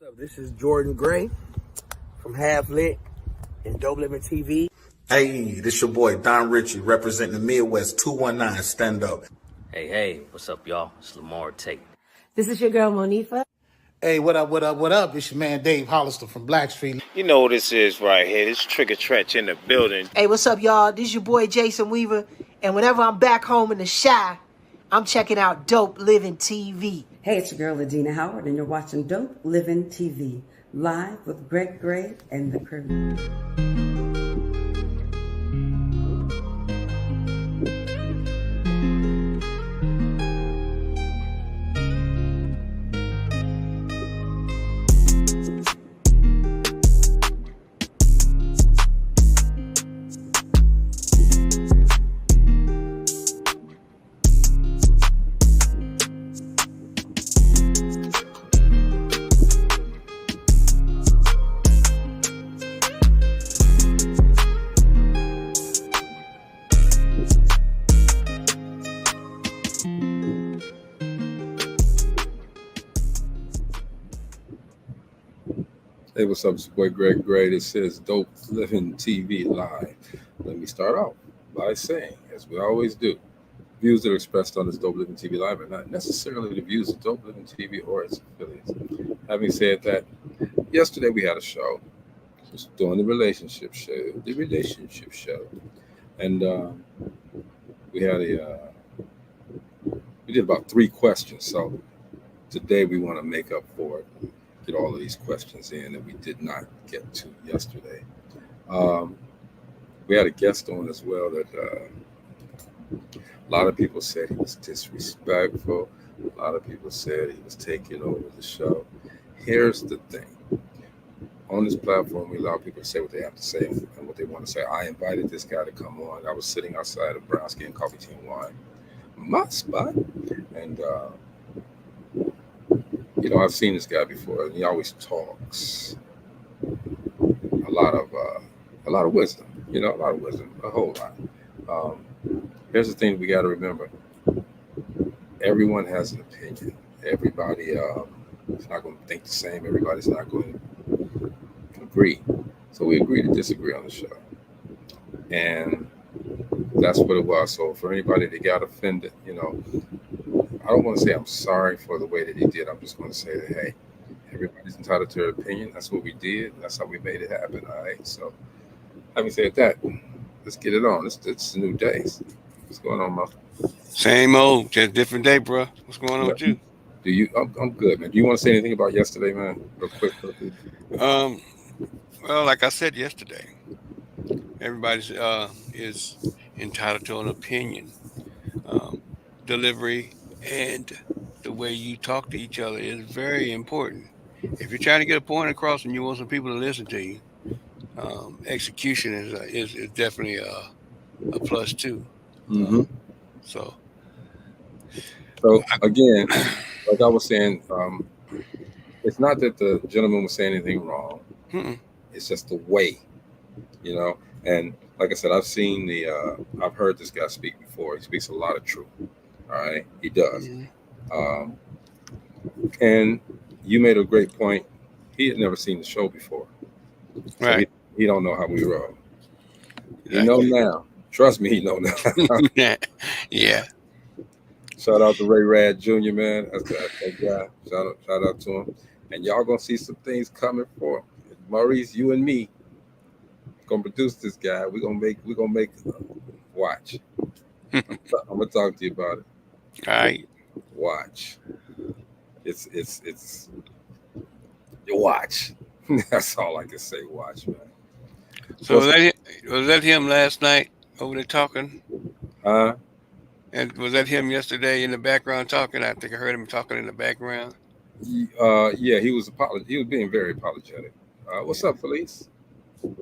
What's up? This is Jordan Gray from Half Lit and DopelivenTV. Hey, this your boy Don Ritchie representing the Midwest 219 Stand Up. Hey, what's up, y'all? It's Lamar Tate. This is your girl, Monifa. Hey, what up? It's your man Dave Hollister from Blackstreet. You know what this is right here. This Trigger Trench in the building. Hey, what's up, y'all? This is your boy Jason Weaver. And whenever I'm back home in the Chi, I'm checking out Dope Living TV. Hey, it's your girl, Adina Howard, and you're watching Dope Living TV, live with Greg Gray and the crew. Hey, what's up? It's your boy Greg Gray. This is Dope Living TV Live. Let me start off by saying, as we always do, views that are expressed on this Dope Living TV Live are not necessarily the views of Dope Living TV or its affiliates. Having said that, yesterday we had a show. Just doing the relationship show. And we did about 3 questions. So today we want to make up for it. Get all of these questions in that we did not get to yesterday. We had a guest on as well that a lot of people said he was disrespectful. A lot of people said he was taking over the show. Here's the thing. On this platform, we allow people to say what they have to say and what they want to say. I invited this guy to come on. I was sitting outside of Brownski and Coffee Tea and Wine, my spot. And I've seen this guy before, and he always talks a lot of wisdom. A lot of wisdom, a whole lot. Here's the thing we got to remember: everyone has an opinion. Everybody is not going to think the same. Everybody's not going to agree. So we agree to disagree on the show, and that's what it was. So for anybody that got offended, I don't want to say I'm sorry for the way that he did. I'm just going to say that, hey, everybody's entitled to their opinion. That's what we did. That's how we made it happen. All right. So having said that, let's get it on. It's a new day. What's going on, Mo? Same old, just different day, bro. What's going on with you? I'm good, man. Do you want to say anything about yesterday, man? Real quick. Well, like I said yesterday, everybody is entitled to an opinion. Delivery and the way you talk to each other is very important. If you're trying to get a point across and you want some people to listen to you, execution is definitely a plus too. Mm-hmm. So again, like I was saying, it's not that the gentleman was saying anything wrong. It's just the way, And like I said, I've heard this guy speak before. He speaks a lot of truth. All right, he does. Mm-hmm. And you made a great point. He had never seen the show before. So right. He don't know how we roll. He know now. Trust me, he know now. Yeah. Shout out to Ray Rad Jr., man. That's that guy. Shout out to him. And y'all gonna see some things coming for him. Maurice, you and me gonna produce this guy. We're gonna make watch. I'm gonna talk to you about it. All right. Watch. It's you watch. That's all I can say. Watch, man. So was that him last night over there talking? And was that him yesterday in the background talking? I think I heard him talking in the background. Yeah, he was being very apologetic. What's up, Felice?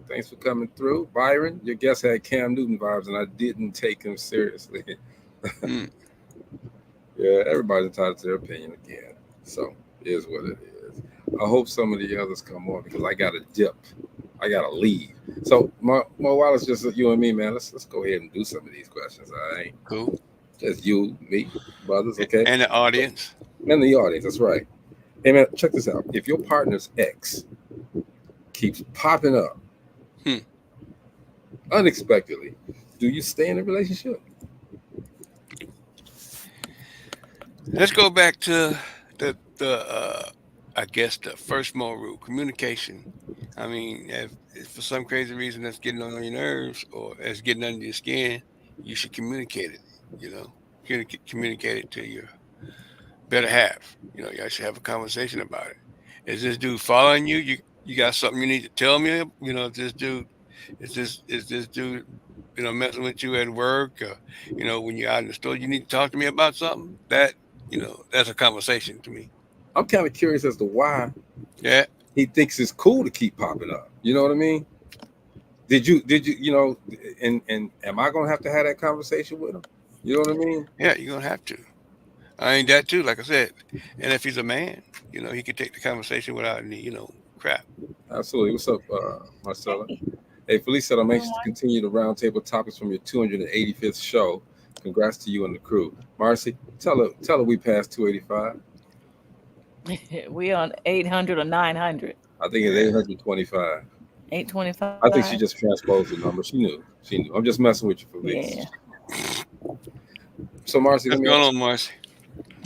Thanks for coming through. Byron, your guest had Cam Newton vibes, and I didn't take him seriously. Yeah, everybody's entitled to their opinion again. So it is what it is. I hope some of the others come on because I got to dip. I got to leave. So, Mo Wallace, just you and me, man, let's go ahead and do some of these questions, all right? Cool. Just you, me, brothers, okay? And the audience. And the audience, that's right. Hey man, check this out. If your partner's ex keeps popping up unexpectedly, do you stay in a relationship? Let's go back to the I guess the first moral rule, communication. I mean, if for some crazy reason that's getting on your nerves or that's getting under your skin, you should communicate it. You know, communicate it to your better half. You know, you guys should have a conversation about it. Is this dude following you? You got something you need to tell me? You know, is this dude, you know, messing with you at work? Or, you know, when you're out in the store, you need to talk to me about something. That, you know, that's a conversation to me. I'm kind of curious as to why he thinks it's cool to keep popping up. You know what I mean? Did you, you know, and am I gonna have to have that conversation with him? You know what I mean? Yeah, you're gonna have to. I ain't that too, like I said. And if he's a man, you know, he could take the conversation without any, you know, crap. Absolutely. What's up, Marcella? Hey, Felice said, I'm anxious to continue the roundtable topics from your 285th show. Congrats to you and the crew. Marcy, tell her we passed 285. We on 800 or 900. I think it's 825. 825. I think she just transposed the number. She knew. I'm just messing with you, Felice. Yeah. So, Marcy, what's going on, Marcy?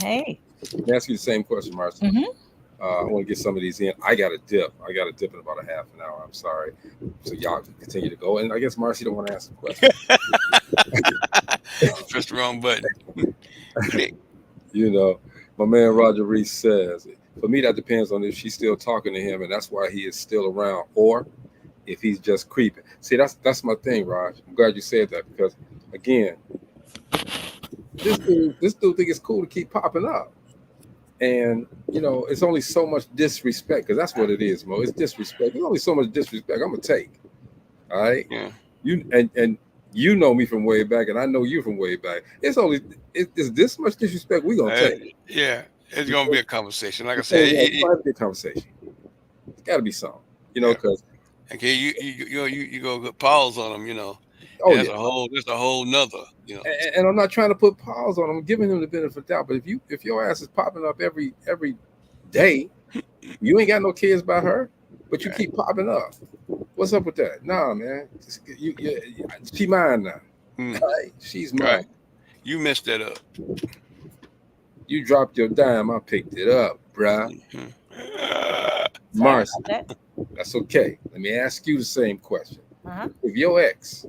Hey. Let me ask you the same question, Marcy. I want to get some of these in. I got to dip in about a half an hour. I'm sorry. So y'all can continue to go. And I guess Marcy don't want to ask the question. Press the wrong button. You know, my man Roger Reese says, for me, that depends on if she's still talking to him, and that's why he is still around, or if he's just creeping. See, that's my thing, Raj. I'm glad you said that, because again, this dude think it's cool to keep popping up. And, you know, it's only so much disrespect, because that's what it is, Mo. It's disrespect. There's only so much disrespect I'm going to take. All right? Yeah. And you know me from way back, and I know you from way back. It's this much disrespect we're going to take. Yeah. It's going to be a conversation. Like I said, it's going to be a conversation. It's got to be something, you know, because. Okay, you go pause on them, you know. Oh, that's a whole nother, you know. And I'm not trying to put pause on him. I'm giving him the benefit of the doubt. But if your ass is popping up every day, you ain't got no kids by her, but you keep popping up. What's up with that? Nah, man. She mine now. Right? She's mine. Right. You messed that up. You dropped your dime. I picked it up, bruh. Marcy, that's okay. Let me ask you the same question. If your ex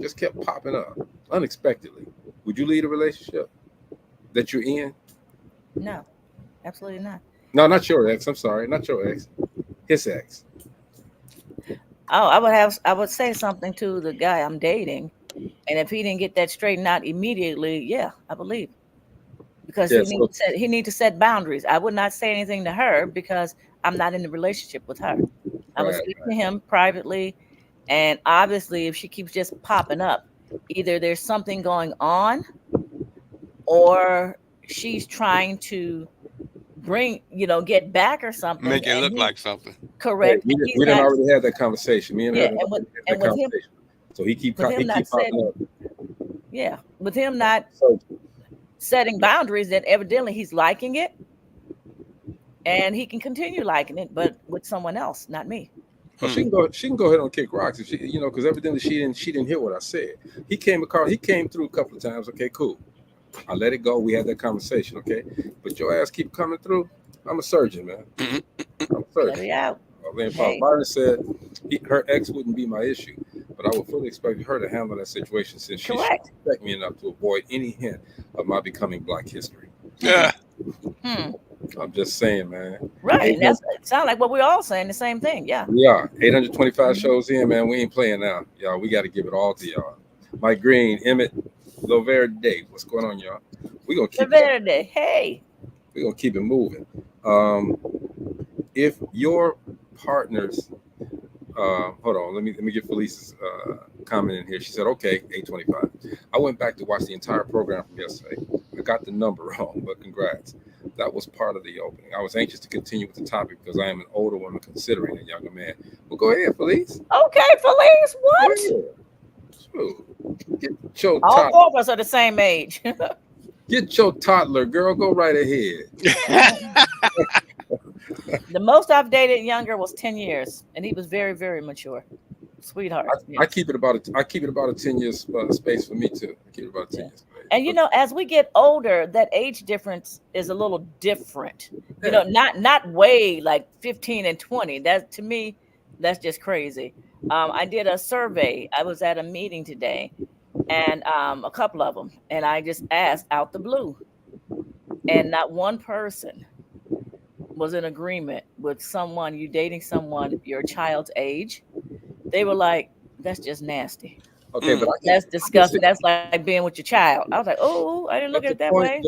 just kept popping up unexpectedly, would you leave a relationship that you're in? No, absolutely not. No, not your ex. I'm sorry, not your ex. His ex. Oh, I would say something to the guy I'm dating, and if he didn't get that straightened out immediately, yeah, I believe, because he need to set boundaries. I would not say anything to her because I'm not in the relationship with her. I would speak to him privately. And obviously, if she keeps just popping up, either there's something going on or she's trying to get back or something. Make it look like something. Correct. Hey, we done already had that conversation. Me and her and with him, so he keep popping up. Yeah. With him not setting boundaries, then evidently he's liking it. And he can continue liking it, but with someone else, not me. Oh, she can go ahead and kick rocks if she, you know, because evidently she didn't hear what I said. He came through a couple of times. Okay, cool. I let it go. We had that conversation. Okay, but your ass keep coming through. I'm a surgeon, man. I'm a surgeon. Paul Byron said her ex wouldn't be my issue, but I would fully expect her to handle that situation since she respect me enough to avoid any hint of my becoming Black history. Yeah. I'm just saying, man. Right. It sounds like what we're all saying, the same thing. Yeah. We are. 825 shows in, man. We ain't playing now. Y'all, we got to give it all to y'all. Mike Green, Emmett, Loverde. What's going on, y'all? We're going to keep Loverde. Hey. We're going to keep it moving. If your partners, hold on, let me get Felice's comment in here. She said, okay, 825. I went back to watch the entire program from yesterday. I got the number wrong, but congrats. That was part of the opening. I was anxious to continue with the topic because I am an older woman considering a younger man. Well, go ahead, Felice. Okay, Felice, what? Get your all four of us are the same age. Get your toddler, girl. Go right ahead. The most I've dated younger was 10 years, and he was very, very mature. Sweetheart. I keep it about a 10-year space for me too. I keep it about a 10 years. And you know, as we get older, that age difference is a little different. You know, not way like 15 and 20. That to me, that's just crazy. I did a survey. I was at a meeting today, and a couple of them, and I just asked out the blue, and not one person was in agreement with someone you dating someone your child's age. They were like, "That's just nasty." Okay, but that's disgusting. That's like being with your child. I was like, "Oh, I didn't look at it that way."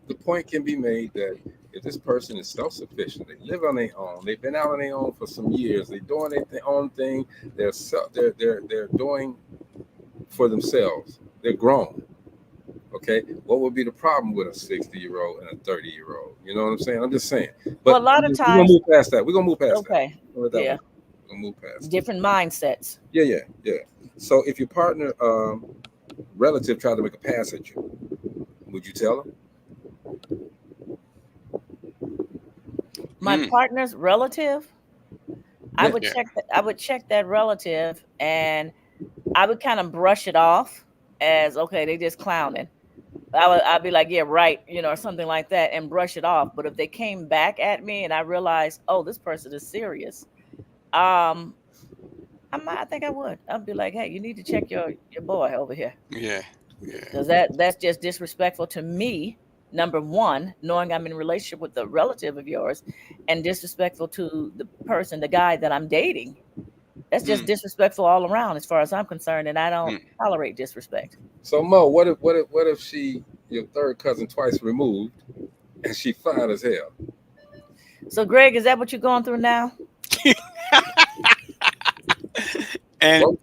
The point can be made that if this person is self-sufficient, they live on their own, they've been out on their own for some years, they're doing their own thing, they're doing for themselves, they're grown. Okay, what would be the problem with a 60-year-old and a 30-year-old? You know what I'm saying? I'm just saying. But well, a lot of times we're gonna move past that. We're gonna move past that. Okay. Yeah. We're gonna move past different mindsets. Yeah. So if your partner relative tried to make a pass at you, would you tell him? My partner's relative, I would check that relative, and I would kind of brush it off as okay, they just clowning. I'd be like, yeah, right, you know, or something like that, and brush it off. But if they came back at me and I realized, oh, this person is serious, I think I would. I'd be like, hey, you need to check your boy over here. Yeah. Because that's just disrespectful to me. Number one, knowing I'm in a relationship with a relative of yours, and disrespectful to the person, the guy that I'm dating. That's just disrespectful all around, as far as I'm concerned, and I don't tolerate disrespect. So Mo, what if she your third cousin twice removed, and she fine as hell? So Greg, is that what you're going through now? Don't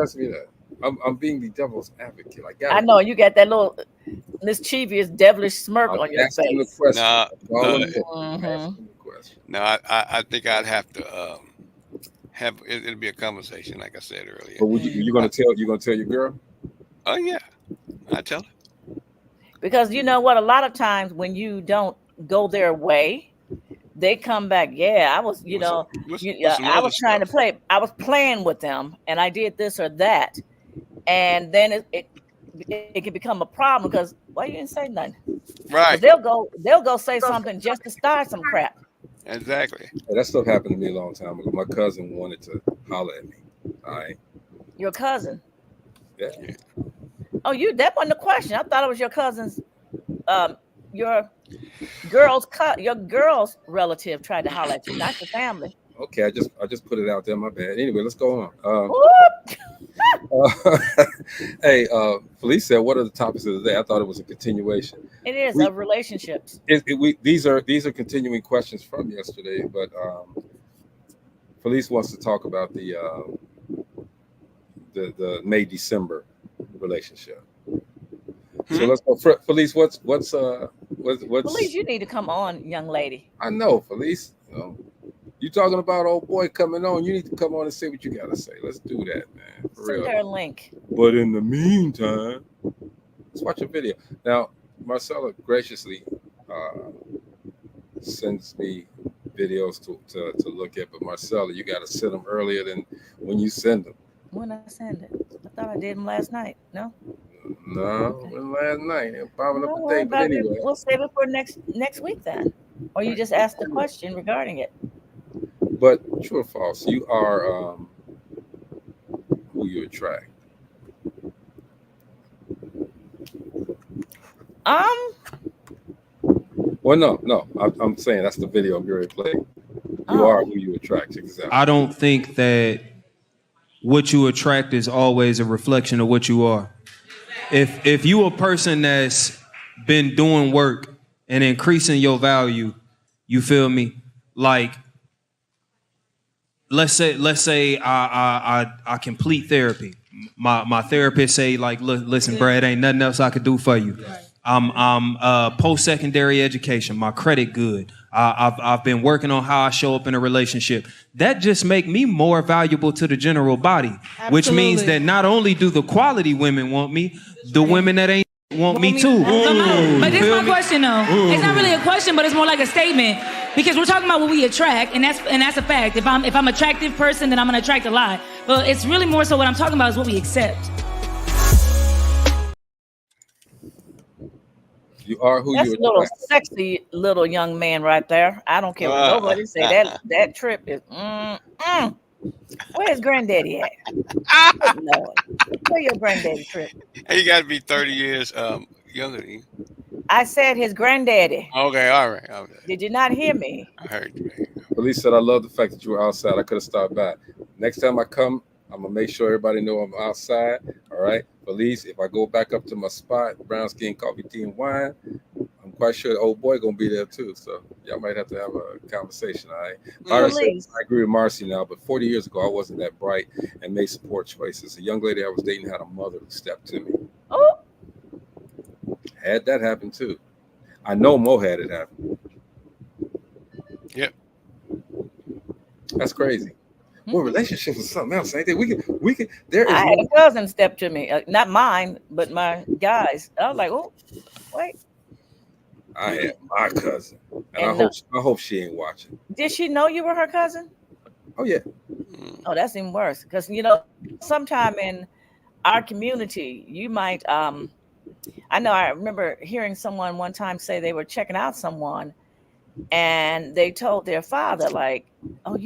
ask me that. I'm being the devil's advocate. I know you got that little mischievous, devilish smirk on your face. No, I think I'd have to it'll be a conversation, like I said earlier. But you gonna tell your girl? Oh yeah, I tell her. Because you know what, a lot of times when you don't go their way, they come back. Yeah, I was, I was trying to play. I was playing with them, and I did this or that, and then it can become a problem because why you didn't say nothing? Right. They'll go say something just to start some crap. Exactly. That stuff happened to me a long time ago. My cousin wanted to holler at me. All right. Your cousin? Yeah. Oh, that wasn't the question. I thought it was your cousin's. Your girl's relative tried to holler at you, not your family. Okay, I just put it out there. My bad. Anyway, let's go on. Hey, Felice said, "What are the topics of the day?" I thought it was a continuation. It is of relationships. These are continuing questions from yesterday, but Felice wants to talk about the May-December relationship. So let's go. Felice, what's Felice, you need to come on, young lady. I know, Felice. You talking about old boy coming on? You need to come on and say what you gotta say. Let's do that, man. For real. Send her a link. But in the meantime, let's watch a video. Now, Marcella graciously sends me videos to look at, but Marcella, you gotta send them earlier than when you send them. When I send it, I thought I did them last night. No. No, okay. Last night. It popping up Don't today, but anyway. We'll save it for next week then. Or you just ask the question regarding it. But true or false, you are who you attract. Well, no. I'm saying that's the video I'm going to play. You are who you attract, exactly. I don't think that what you attract is always a reflection of what you are. If you a person that's been doing work and increasing your value, you feel me? Like, let's say I complete therapy. My therapist say like, look, listen, Brad, ain't nothing else I could do for you. I'm post-secondary education. My credit good. I've been working on how I show up in a relationship. That just make me more valuable to the general body, which means that not only do the quality women want me, the women that ain't want me too. But this is my question though. It's not really a question, but it's more like a statement. Because we're talking about what we attract, and that's a fact. If I'm an attractive person, then I'm gonna attract a lot. But it's really more so what I'm talking about is what we accept. You are who That's you a little attract. sexy little young man right there. I don't care what nobody say. That trip is. Where's granddaddy at? Good Lord. Where your granddaddy trip? Hey, you got to be 30 years younger than you. I said his granddaddy. Okay, all right. Did you not hear me? I heard you. Police said, I love the fact that you were outside. I could have stopped by. Next time I come, I'm going to make sure everybody know I'm outside. All right. Police, if I go back up to my spot, brown skin, coffee, tea, and wine, I'm quite sure the old boy going to be there too. So y'all might have to have a conversation. All right. I agree with Marcy now, but 40 years ago, I wasn't that bright and made some poor choices. A young lady I was dating had a mother who stepped to me. Oh. Had that happen too. I know Mo had it happen. Yep. That's crazy. Well, relationships is something else. Ain't they? We can. There is. I had a cousin step to me, not mine, but my guys. I was like, oh, wait. I had my cousin, and I hope she ain't watching. Did she know you were her cousin? Oh yeah. Oh, that's even worse. Because sometime in our community, you might. I know. I remember hearing someone one time say they were checking out someone, and they told their father, like, oh,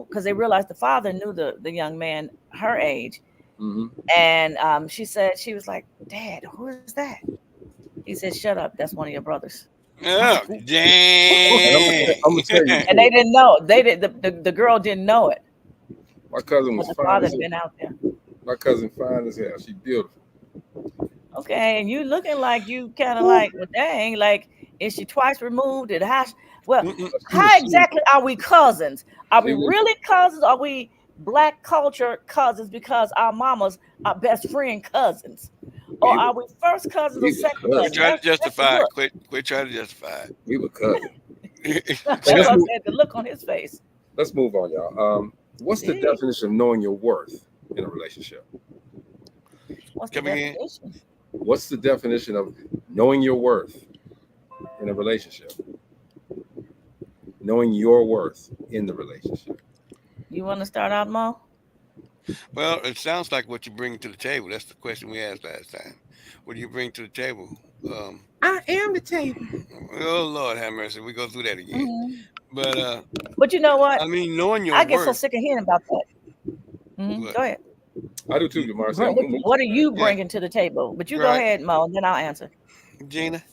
because they realized the father knew the young man her age. Mm-hmm. And she said, she was like, Dad, who is that? He said, shut up. That's one of your brothers. Oh, dang. I'm gonna tell you. And they didn't know. The girl didn't know it. My cousin was the fine. father had been out there. My cousin fine as hell. She beautiful. Okay, and you looking like you kind of like, well, dang, like, is she twice removed? How exactly are we cousins? Are we really cousins? Are we Black culture cousins because our mamas are best friend cousins? Or are we first cousins or second cousins? Quit trying to justify it. Quit trying to justify it. We were cousins. That's what I said, the look on his face. Let's move on, y'all. What's the definition of knowing your worth in a relationship? What's the definition? What's the definition of knowing your worth in a relationship? Knowing your worth in the relationship. You want to start out, Mo? Well, it sounds like what you bring to the table. That's the question we asked last time. What do you bring to the table? I am the table. Oh, Lord have mercy. We go through that again. Mm-hmm. But you know what? I mean, knowing your I get worth. so sick of hearing about that. Mm-hmm. Go ahead. I do too, Marcy. What are you bringing to the table? But you go ahead, Mo, and then I'll answer. Gina.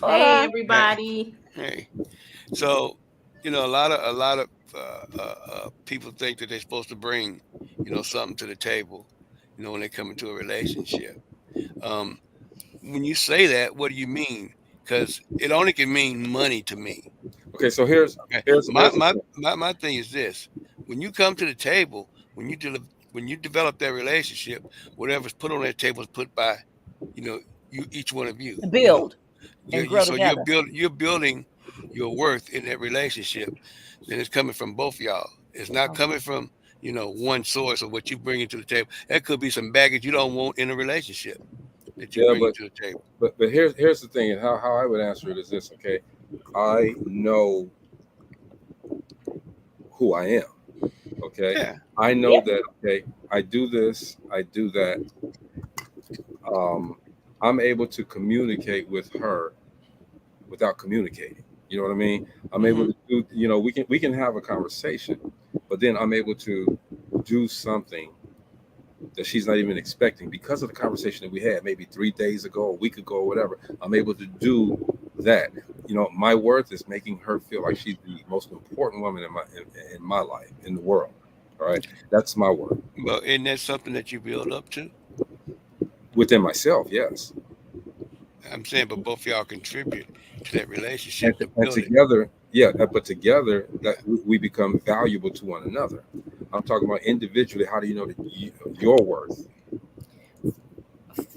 Hey, everybody. Hey. So, a lot of people think that they're supposed to bring, something to the table, when they come into a relationship. When you say that, what do you mean? Because it only can mean money to me. Okay, so here's my thing is this: when you come to the table, when you develop that relationship, whatever's put on that table is put by, each one of you. Build. So you're building your worth in that relationship. Then it's coming from both of y'all. It's not coming from one source of what you bring into the table. That could be some baggage you don't want in a relationship that you bring to the table. But here's the thing, and how I would answer it is this. Okay, I know who I am. Okay, yeah. I know that. Okay, I do this. I do that. I'm able to communicate with her without communicating. You know what I mean? I'm able to do, we can have a conversation, but then I'm able to do something that she's not even expecting because of the conversation that we had maybe 3 days ago, a week ago, or whatever. I'm able to do that. My worth is making her feel like she's the most important woman in my life, in the world. All right. That's my worth. Well, isn't that something that you build up to? Within myself, yes. I'm saying, but both of y'all contribute to that relationship. And together, but together that we become valuable to one another. I'm talking about individually. How do you know that your worth?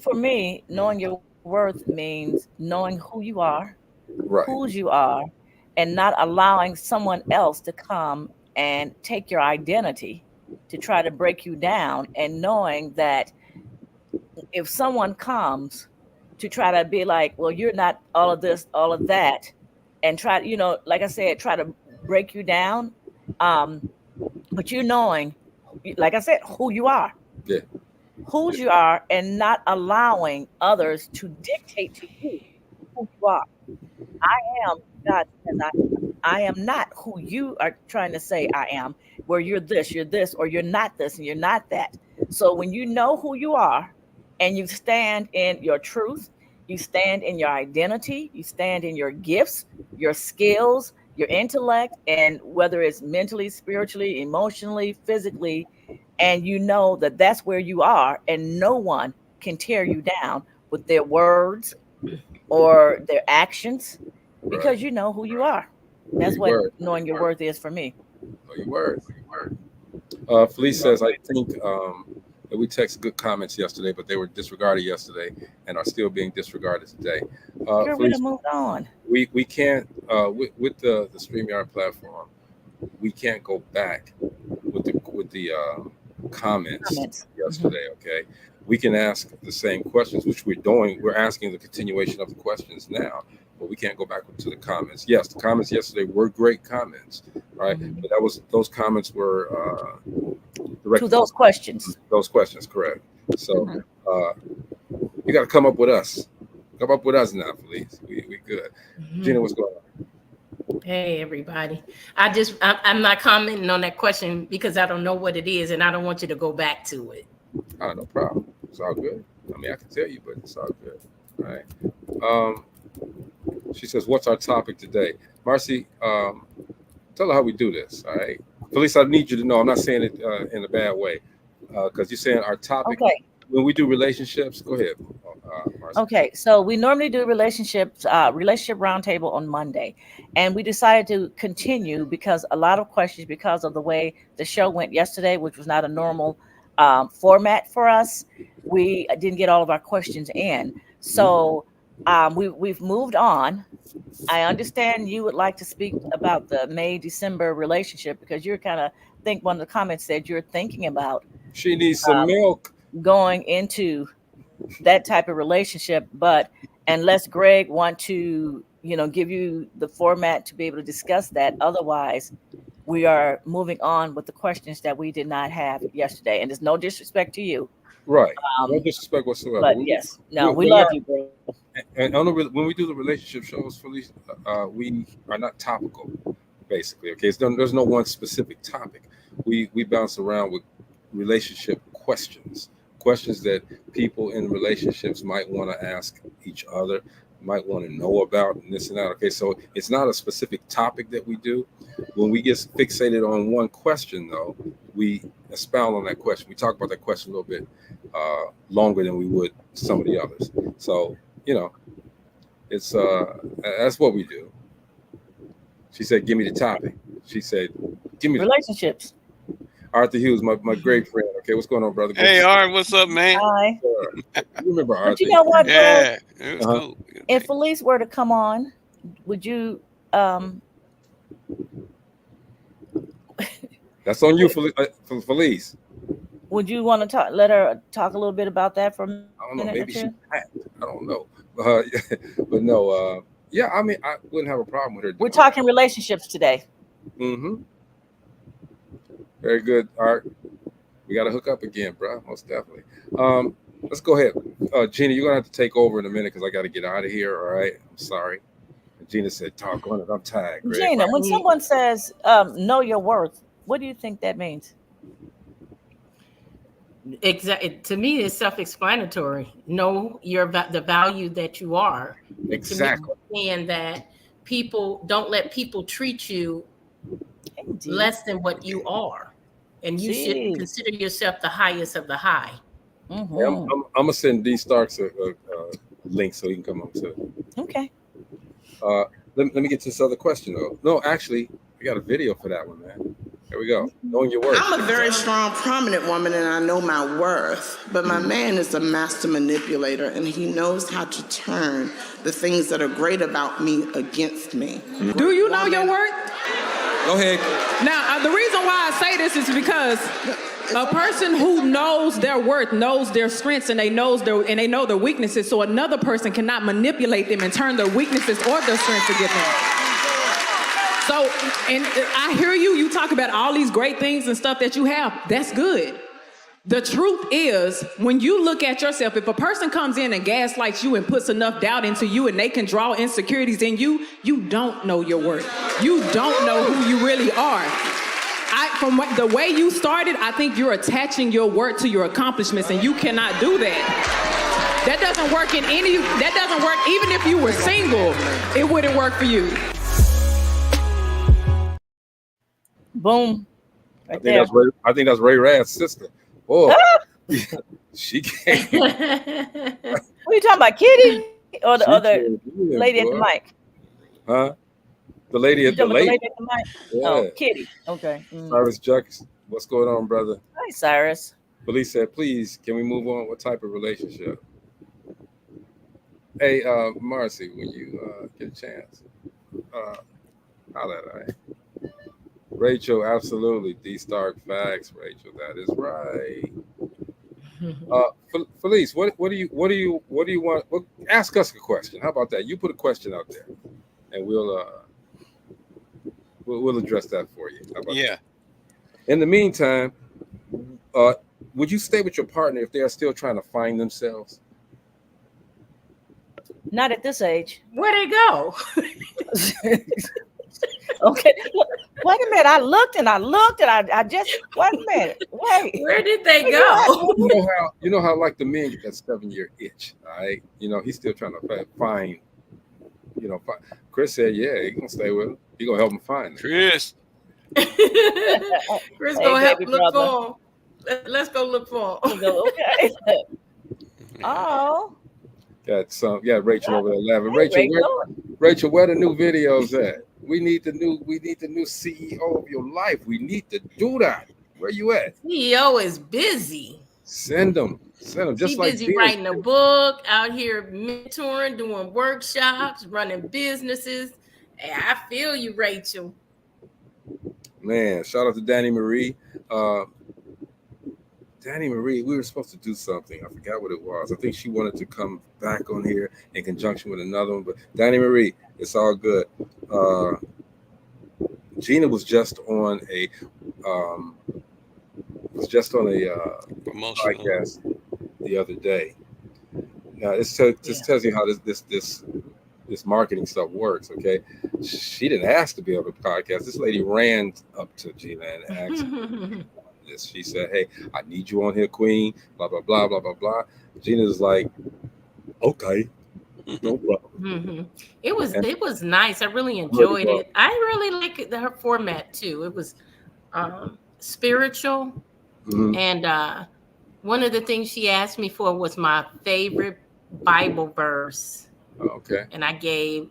For me, knowing your worth means knowing who you are, whose you are, and not allowing someone else to come and take your identity to try to break you down, and knowing that if someone comes to try to be like, well, you're not all of this, all of that, and try, like I said, try to break you down. But you knowing, like I said, who you are. Yeah. Who you are, and not allowing others to dictate to you who you are. I am, God says I am not who you are trying to say I am, where you're this, or you're not this, and you're not that. So when you know who you are, and you stand in your truth, you stand in your identity, you stand in your gifts, your skills, your intellect, and whether it's mentally, spiritually, emotionally, physically, and you know that that's where you are, and no one can tear you down with their words or their actions, because you know who you are. That's what knowing your worth is for me. Know your worth. Felice says, I think that we texted good comments yesterday, but they were disregarded yesterday and are still being disregarded today. Girl, we moved on. We can't, with the StreamYard platform, we can't go back with the comments yesterday, okay? We can ask the same questions, which we're doing. We're asking the continuation of the questions now, but we can't go back to the comments. Yes, the comments yesterday were great comments, right? But those comments were to those questions. Those questions, correct. So you got to come up with us. Come up with us now, please. We good. Gina, what's going on? Hey, everybody. I'm not commenting on that question because I don't know what it is, and I don't want you to go back to it. Oh, no problem. It's all good. I mean, I can tell you, but it's all good. All right. She says, what's our topic today? Marcy, tell her how we do this, all right? Felice, I need you to know, I'm not saying it in a bad way, because you're saying our topic, when we do relationships, go ahead, Marcy. Okay, so we normally do relationship roundtable on Monday, and we decided to continue because a lot of questions, because of the way the show went yesterday, which was not a normal format for us, we didn't get all of our questions in. So we've moved on. I understand you would like to speak about the May-December relationship because you're kind of think one of the comments said you're thinking about she needs some milk going into that type of relationship, but unless Greg want to, give you the format to be able to discuss that, otherwise we are moving on with the questions that we did not have yesterday. And there's no disrespect to you. Right. No disrespect whatsoever. But yes, we love you, bro. And when we do the relationship shows, Felice, we are not topical, basically. Okay, there's no one specific topic. We bounce around with relationship questions that people in relationships might want to ask each other, might want to know about, and this and that. Okay, so it's not a specific topic that we do. When we get fixated on one question, though, we expound on that question. We talk about that question a little bit longer than we would some of the others. So, it's that's what we do. She said, give me the topic. She said, give me relationships. Arthur Hughes, my great friend. Okay, what's going on, brother? Hey, Art, what's up, man? Hi. You remember Arthur? But you know what, yeah, it was cool. If Felice were to come on, would you That's on you, Felice. Would you want to let her talk a little bit about that for a minute? I don't know. Maybe she packed. I don't know. But no. Yeah, I mean, I wouldn't have a problem with her. We're talking relationships today. Mm-hmm. Very good, Art. We got to hook up again, bro. Most definitely. Let's go ahead. Gina, you're going to have to take over in a minute because I got to get out of here, all right? I'm sorry. Gina said, talk on it. I'm tired, Greg. Gina, when someone says, know your worth, what do you think that means? Exactly. To me, it's self-explanatory. Know the value that you are. Exactly. And that don't let people treat you less than what you are. And you should consider yourself the highest of the high. Mm-hmm. Yeah, I'm going to send D Starks a link so he can come on too. Okay. Let me get to this other question, though. No, actually, I got a video for that one, man. There we go. Knowing your worth. I'm a very strong, prominent woman, and I know my worth. But my man is a master manipulator, and he knows how to turn the things that are great about me against me. Do you know your worth? Go ahead. Now, the reason why I say this is because a person who knows their worth knows their strengths, and they know their weaknesses. So another person cannot manipulate them and turn their weaknesses or their strengths against them. So, and I hear you. You talk about all these great things and stuff that you have. That's good. The truth is, when you look at yourself, if a person comes in and gaslights you and puts enough doubt into you and they can draw insecurities in you, you don't know your worth. You don't know who you really are. From the way you started, I think you're attaching your worth to your accomplishments, and you cannot do that. That doesn't work that doesn't work. Even if you were single, it wouldn't work for you. Boom. I think that's Ray Rad's sister. Oh, she came. Who are you talking about, Kitty or the other lady at the mic? Huh? The lady at the lady mic. Yeah. Oh, Kitty. Okay. Cyrus Jux, what's going on, brother? Hi, Cyrus. Police said, please, can we move on? What type of relationship? Hey, Marcy, when you get a chance, holla at her. Rachel, absolutely. D-Stark facts, Rachel. That is right. Felice, what do you want? Well, ask us a question. How about that? You put a question out there, and we'll address that for you. How about that? In the meantime, would you stay with your partner if they are still trying to find themselves? Not at this age. Where'd they go? Okay. Wait a minute. I looked and I just wait a minute. Wait. Where did they go? You know how like the men get that 7-year itch, all right? You know, he's still trying to find, Chris said, yeah, he's gonna stay with him. He's gonna help him find him. Chris. Chris gonna help look for him. Let's go look for him. Okay. Oh. Got Rachel over there laughing. Rachel, where the new videos at? We need the new CEO of your life. We need to do that. Where you at? CEO is busy. Send them. Just He's like busy writing a book, out here mentoring, doing workshops, running businesses. Hey, I feel you, Rachel. Man, shout out to Danny Marie. Danny Marie, we were supposed to do something. I forgot what it was. I think she wanted to come back on here in conjunction with another one. But Danny Marie, it's all good. Gina was just on a podcast the other day. Now this tells you how this marketing stuff works. Okay, she didn't ask to be on the podcast. This lady ran up to Gina and asked her this. She said, "Hey, I need you on here, Queen." Blah blah blah blah blah blah. Gina's like, "Okay." No problem. It was nice. I really enjoyed it. I really like her format too. It was spiritual, and one of the things she asked me for was my favorite Bible verse. Okay. And I gave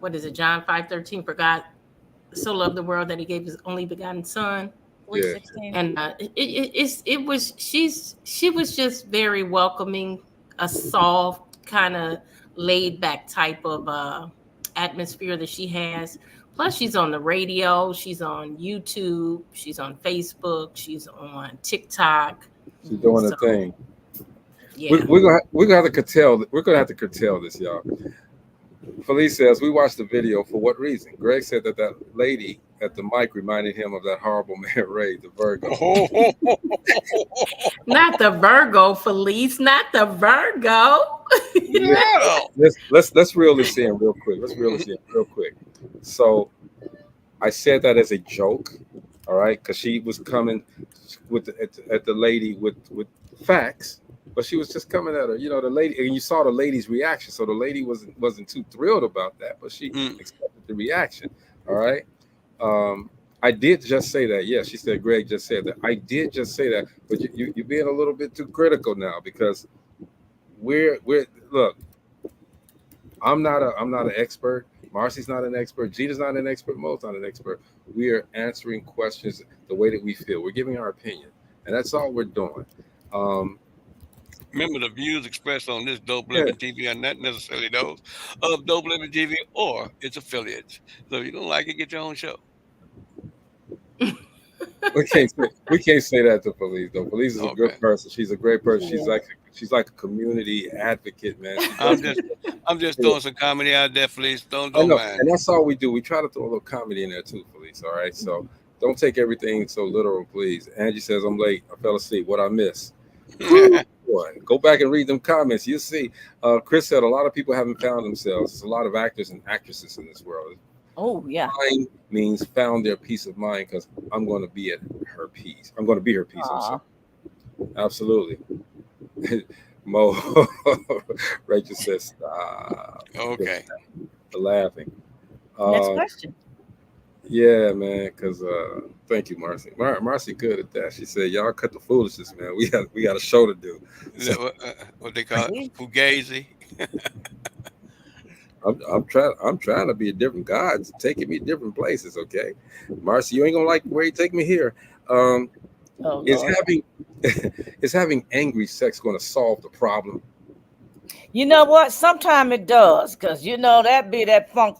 what is it? John 5:13. For God so loved the world that He gave His only begotten Son. Yeah. And she was just very welcoming. A soft, kind of laid back type of atmosphere that she has. Plus, she's on the radio, she's on YouTube, she's on Facebook, she's on TikTok. She's doing her thing. Yeah. We're gonna have to curtail this, y'all. Felice says we watched the video. For what reason? Greg said that lady at the mic reminded him of that horrible man Ray, the Virgo. Not the Virgo, Felice. Not the Virgo. Yeah. Let's reel this in real quick. So I said that as a joke, all right, because she was coming at the lady with facts. But she was just coming at her, the lady, and you saw the lady's reaction. So the lady wasn't too thrilled about that, but she accepted the reaction. All right. I did just say that. Yeah, she said Greg just said that. I did just say that, but you're being a little bit too critical now because we're look. I'm not an expert. Marcy's not an expert. Gina's not an expert. Mo's not an expert. We are answering questions the way that we feel. We're giving our opinion, and that's all we're doing. Remember, the views expressed on this Dope Living TV are not necessarily those of Dope Living TV or its affiliates. So if you don't like it, get your own show. We can't say that to Felice, though. Felice is a good person. She's a great person. She's actually she's like a community advocate, man. I'm just throwing some comedy out there, Felice. I Don't know, mind. and that's all we do. We try to throw a little comedy in there too, Felice. All right, so don't take everything so literal, please. Angie says I'm late. I fell asleep. What I miss? Boy, go back and read them comments. You'll see. Chris said a lot of people haven't found themselves. There's a lot of actors and actresses in this world. Oh yeah. Mine means found their peace of mind because I'm going to be at her peace. I'm going to be her peace. I'm sorry. Absolutely. Mo, Rachel says, stop. Okay. Laughing. Next question. Yeah, man. Because thank you, Marcy. Marcy, good at that. She said, "Y'all cut the foolishness, man. We got a show to do." Is that what they call it? Fugazi. I'm trying to be a different God. It's taking me different places. Okay, Marcy, you ain't gonna like where you take me here. Is having angry sex going to solve the problem? You know what? Sometimes it does, because you know that be that funk.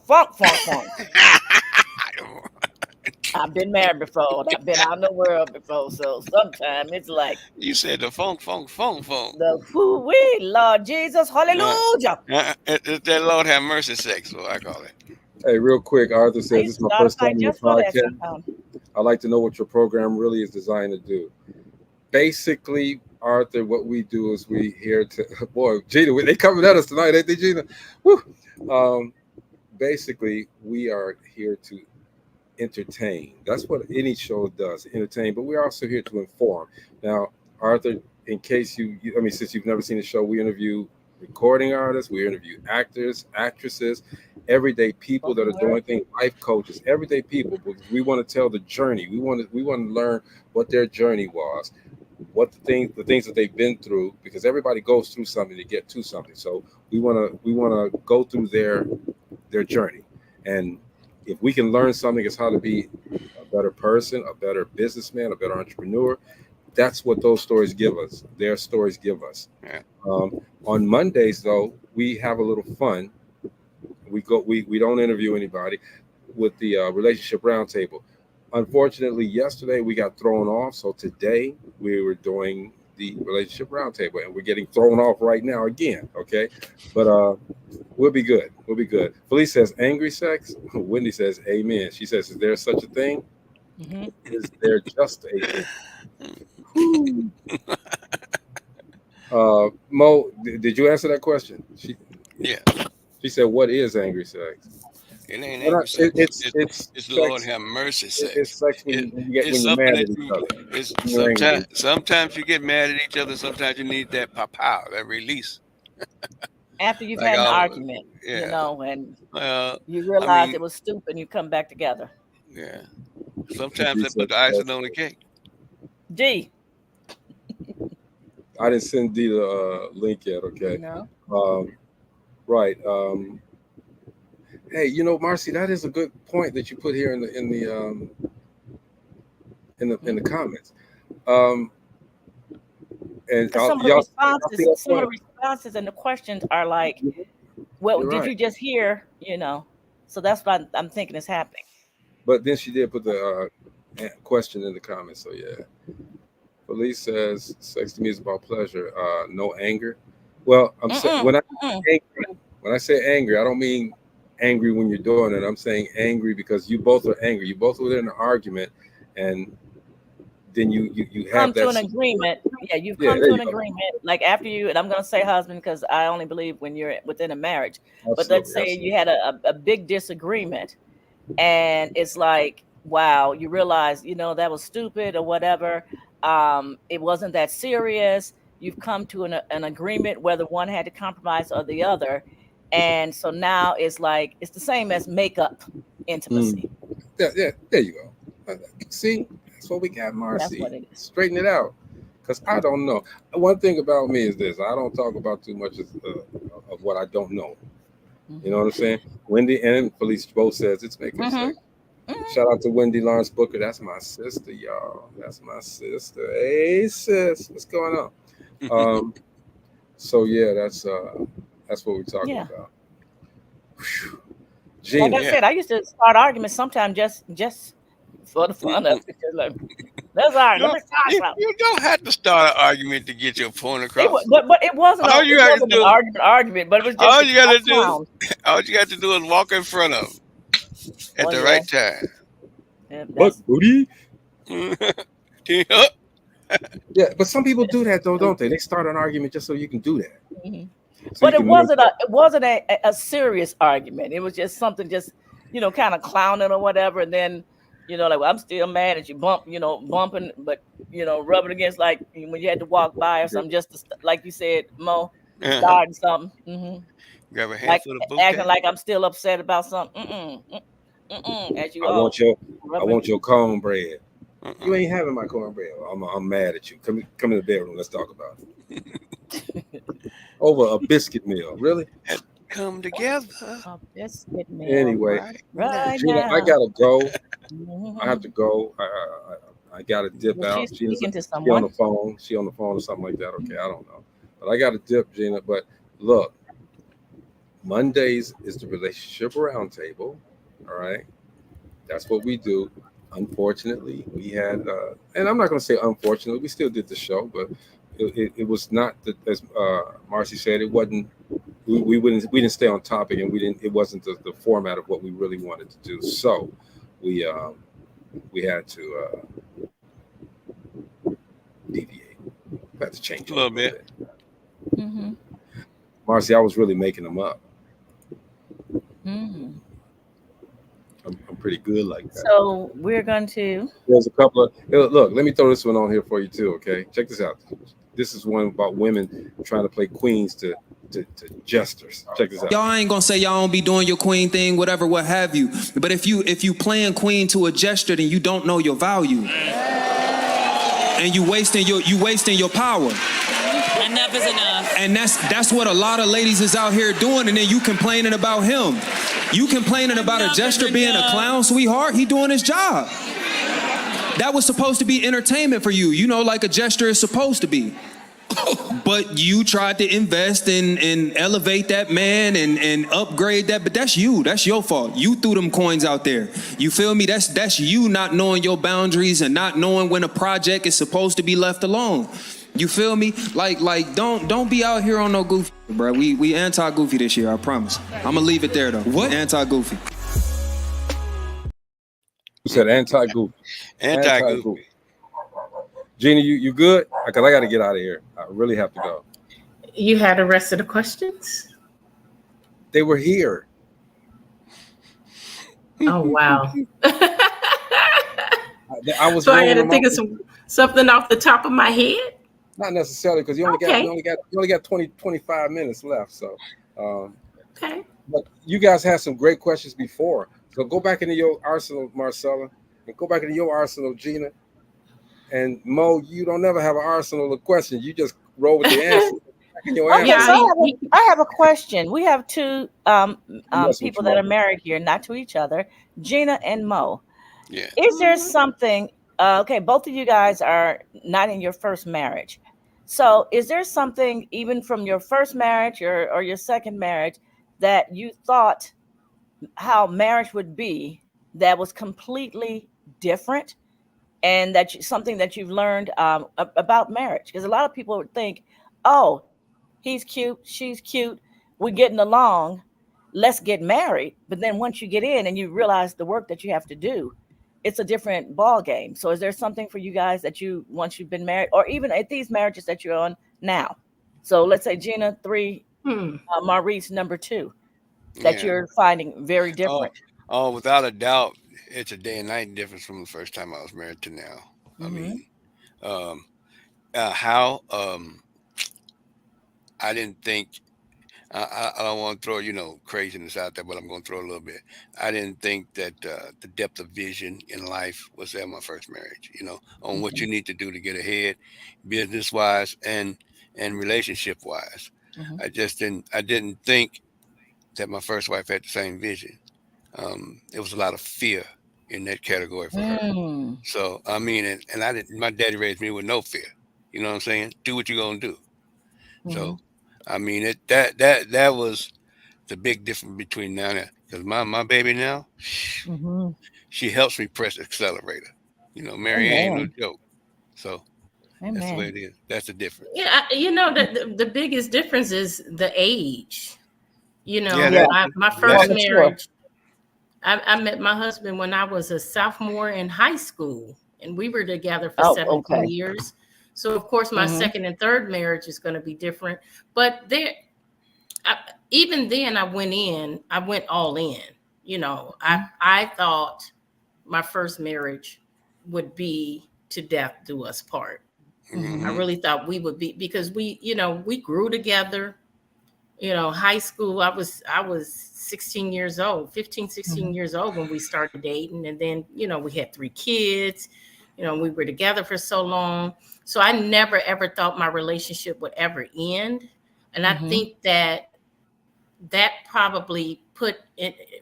I've been married before. I've been out in the world before, so sometimes it's like You said the funk. the wee Lord Jesus, hallelujah. It's that Lord have mercy sex, so I call it. Hey, real quick, Arthur says this is my first time in your podcast. I'd like to know what your program really is designed to do. Basically, Arthur, what we do is we here to boy, Gina, they coming at us tonight, ain't they, Gina? Woo. Basically, we are here to entertain. That's what any show does, entertain. But we're also here to inform. Now, Arthur, in case since you've never seen the show, we interview recording artists, we interview actors, actresses, everyday people that are doing things, life coaches, everyday people. We want to tell the journey. We want to learn what their journey was, what the things that they've been through, because everybody goes through something to get to something. So we want to go through their journey, and if we can learn something, it's how to be a better person, a better businessman, a better entrepreneur. That's what those stories give us. Their stories give us. Yeah. On Mondays, though, we have a little fun. We don't interview anybody with the Relationship Roundtable. Unfortunately, yesterday we got thrown off. So today we were doing the Relationship Roundtable, and we're getting thrown off right now again. Okay, but we'll be good. We'll be good. Felice says angry sex. Wendy says amen. She says, is there such a thing? Mm-hmm. Is there just a thing? Mo, did you answer that question? She said, what is angry sex? It ain't angry sex. It's Lord have mercy sex. It's sex when you're mad at each other. Sometimes you get mad at each other. Sometimes you need that pow, that release. After you've had an argument, you know, and you realize it was stupid, you come back together. Yeah. Sometimes they put the icing on the cake. D. I didn't send D the link yet. Okay. No. Right. Hey, you know, Marcy, that is a good point that you put here in the comments. And some of the responses and the questions are like, "Well, did you just hear?" You know, so that's what I'm thinking is happening. But then she did put the question in the comments. So yeah, Felice says, "Sex to me is about pleasure, no anger." Well, when I say angry, I don't mean angry when you're doing it. I'm saying angry because you both are angry. You both were in an argument, and then you have come to an agreement. Yeah, you've come to an agreement. Like after you, and I'm going to say husband because I only believe when you're within a marriage. Absolutely, but let's say you had a big disagreement, and it's like, wow, you realize, you know, that was stupid or whatever. It wasn't that serious. You've come to an agreement whether one had to compromise or the other. And so now it's like, it's the same as makeup intimacy. Yeah, there you go. See, that's what we got, Marcy. That's what it is. Straighten it out. Because I don't know. One thing about me is this. I don't talk about too much of what I don't know. You know what I'm saying? Wendy and Felice both says it's making sex. Shout out to Wendy Lawrence Booker. That's my sister, y'all. That's my sister. Hey, sis. What's going on? So, yeah, that's what we're talking about. Gina. Like I said, I used to start arguments sometimes just for the fun of it. Let's argue. Let No, me start you, something. you don't have to start an argument to get your point across. But it wasn't All you got to an do, argument, but it was just all a you got to do, clown. all you got to do is walk in front of them at Well, the yeah. right time. Yeah, Look, booty. Yeah. Yeah, but some people do that though, don't they? They start an argument just so you can do that. Mhm. So But you it can wasn't a serious argument. It was just something, just kind of clowning or whatever. And then, like, well, I'm still mad at you, bumping, but rubbing against, like when you had to walk by or something, just to, like you said, Mo, starting something. Grab a Like handful of acting bouquet. like I'm still upset about something. As you I want rubbing. your cornbread. You ain't having my cornbread. I'm mad at you. Come in the bedroom. Let's talk about it. Over a biscuit meal, really? Come together. A biscuit meal. Anyway, Right Gina, now. I gotta go. Mhm. I have to go. I gotta dip Was out. she Gina's speaking to she on someone? the phone. She on the phone or something like that. Okay, I don't know. But I gotta dip, Gina. But look, Mondays is the Relationship Roundtable. All right. That's what we do. Unfortunately, we had, and I'm not going to say unfortunately, we still did the show, but it was not that, as Marcy said, it wasn't. We didn't stay on topic, and it wasn't the format of what we really wanted to do. So we had to deviate. We had to change A little bit. Mm-hmm. Marcy, I was really making them up. Mm. I'm pretty good like that. So we're going to. There's a couple of look. Let me throw this one on here for you too. Okay, check this out. This is one about women trying to play queens to jesters. Check this out. Y'all ain't gonna say y'all don't be doing your queen thing, whatever, what have you. But if you playing queen to a jester, then you don't know your value, and you wasting your power. Enough is enough. And that's what a lot of ladies is out here doing, and then you complaining about him. You complaining about a jester being a clown, sweetheart. He doing his job. That was supposed to be entertainment for you, like a jester is supposed to be. But you tried to invest and elevate that man and upgrade that. But that's you. That's your fault. You threw them coins out there. You feel me? That's you not knowing your boundaries and not knowing when a project is supposed to be left alone. You feel me? Like don't be out here on no goofy, bro. We anti-goofy this year, I promise. I'm gonna leave it there though. What? Anti-goofy. You said anti-goofy. Anti-goofy. Gina, you good? Because I got to get out of here. I really have to go. You had the rest of the questions? They were here. Oh, wow. I was. So I had to think of something off the top of my head? Not necessarily, because you only got 25 minutes left. So, okay. But you guys had some great questions before. So go back into your arsenal, Marcella, and go back into your arsenal, Gina. And Mo, you don't never have an arsenal of questions. You just roll with the answer. I have a question. We have two people that are married here, not to each other, Gina and Mo. Yeah. Is there something? Okay, both of you guys are not in your first marriage. So is there something even from your first marriage or your second marriage that you thought how marriage would be that was completely different, and something that you've learned about marriage? Because a lot of people would think, oh, he's cute, she's cute, we're getting along, let's get married. But then once you get in and you realize the work that you have to do, it's a different ball game. So is there something for you guys that once you've been married, or even at these marriages that you're on now? So let's say Gina 3, Maurice number 2, that you're finding very different. Oh, without a doubt, it's a day and night difference from the first time I was married to now. I mean, I didn't think. I don't want to throw craziness out there, but I'm going to throw a little bit. I didn't think that the depth of vision in life was there in my first marriage. On what you need to do to get ahead, business wise and relationship wise. I didn't think that my first wife had the same vision. There was a lot of fear in that category for her. So I mean, and I didn't. My daddy raised me with no fear. You know what I'm saying? Do what you're gonna do. So I mean, that was the big difference between now and then. Because my baby now, she helps me press the accelerator. Mary ain't no joke. So Amen. that's the way it is. That's the difference. Yeah, the biggest difference is the age. My first marriage, I met my husband when I was a sophomore in high school, and we were together for 17 years. So of course, my second and third marriage is going to be different. But even then, I went all in. I thought my first marriage would be to death do us part. I really thought we would be, because we grew together. High school, I was 16 years old, 15, 16 years old when we started dating. And then, we had 3 kids, we were together for so long. So I never, ever thought my relationship would ever end. And I think that probably